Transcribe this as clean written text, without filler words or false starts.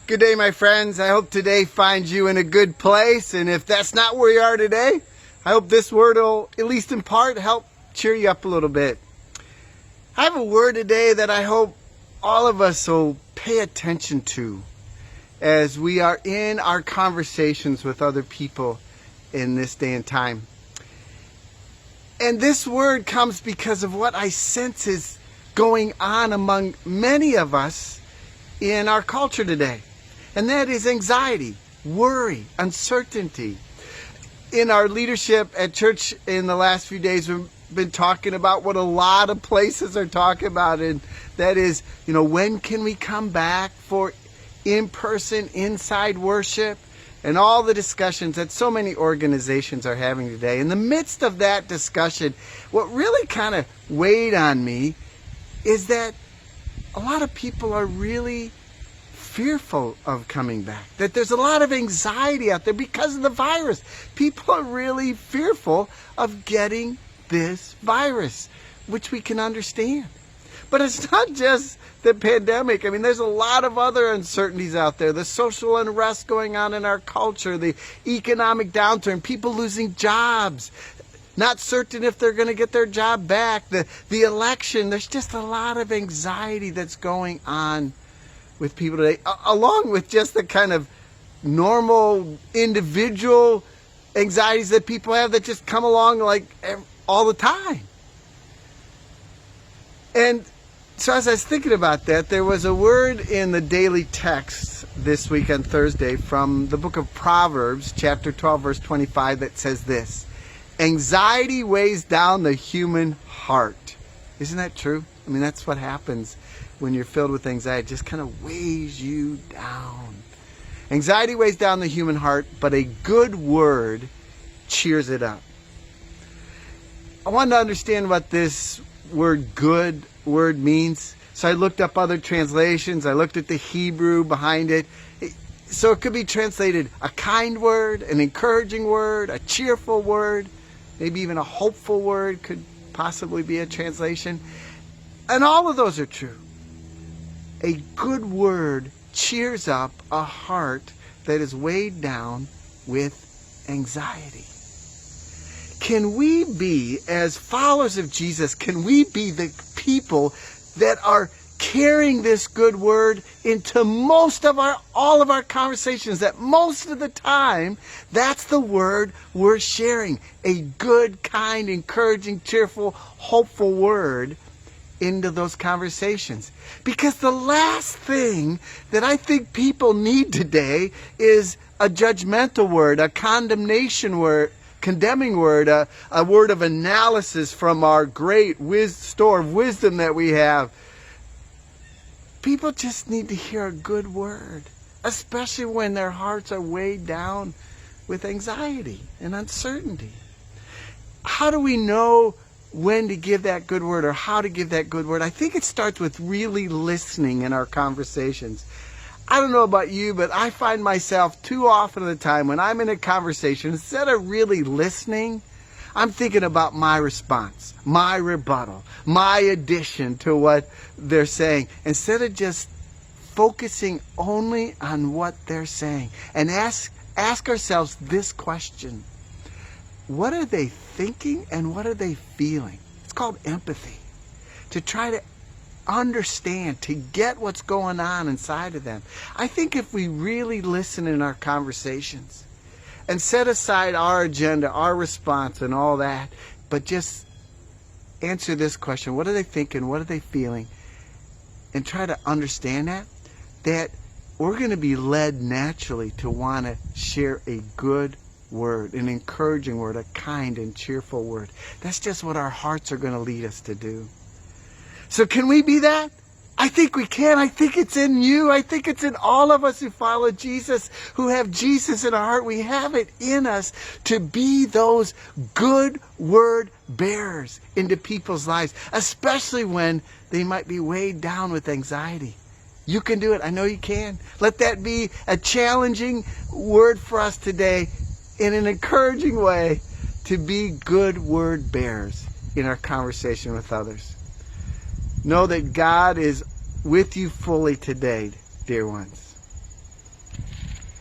Good day, my friends. I hope today finds you in a good place. And if that's not where you are today, I hope this word will, at least in part, help cheer you up a little bit. I have a word today that I hope all of us will pay attention to as we are in our conversations with other people in this day and time. And this word comes because of what I sense is going on among many of us in our culture today. And that is anxiety, worry, uncertainty. In our leadership at church in the last few days, we've been talking about what a lot of places are talking about. And that is, when can we come back for in-person, inside worship? And all the discussions that so many organizations are having today. In the midst of that discussion, what really kind of weighed on me is that a lot of people are really fearful of coming back. That there's a lot of anxiety out there because of the virus. People are really fearful of getting this virus, which we can understand. But it's not just the pandemic. I mean, there's a lot of other uncertainties out there. The social unrest going on in our culture, the economic downturn, people losing jobs, not certain if they're going to get their job back, the election. There's just a lot of anxiety that's going on with people today, along with just the kind of normal individual anxieties that people have that just come along like all the time. And so as I was thinking about that, there was a word in the daily text this week on Thursday from the book of Proverbs, chapter 12, verse 25, that says this: anxiety weighs down the human heart. Isn't that true? I mean, that's what happens when you're filled with anxiety. It just kind of weighs you down. Anxiety weighs down the human heart, but a good word cheers it up. I wanted to understand what this good word means. So I looked up other translations. I looked at the Hebrew behind it. So it could be translated a kind word, an encouraging word, a cheerful word, maybe even a hopeful word could possibly be a translation. And all of those are true. A good word cheers up a heart that is weighed down with anxiety. Can we be, as followers of Jesus, can we be the people that are carrying this good word into all of our conversations, that most of the time, that's the word we're sharing. A good, kind, encouraging, cheerful, hopeful word into those conversations. Because the last thing that I think people need today is a judgmental word, a condemnation word, condemning word, a word of analysis from our great store of wisdom that we have. People just need to hear a good word, especially when their hearts are weighed down with anxiety and uncertainty. How do we know when to give that good word or how to give that good word? I think it starts with really listening in our conversations. I don't know about you, but I find myself too often at the time when I'm in a conversation, instead of really listening, I'm thinking about my response, my rebuttal, my addition to what they're saying, instead of just focusing only on what they're saying. And ask ourselves this question: what are they thinking and what are they feeling? It's called empathy. To try to understand, to get what's going on inside of them. I think if we really listen in our conversations and set aside our agenda, our response and all that, but just answer this question: what are they thinking? What are they feeling? And try to understand that we're going to be led naturally to want to share a good word, an encouraging word, a kind and cheerful word. That's just what our hearts are going to lead us to do. So can we be that? I think we can. I think it's in you. I think it's in all of us who follow Jesus, who have Jesus in our heart. We have it in us to be those good word bearers into people's lives, especially when they might be weighed down with anxiety. You can do it. I know you can. Let that be a challenging word for us today, in an encouraging way, to be good word bearers in our conversation with others. Know that God is with you fully today, dear ones.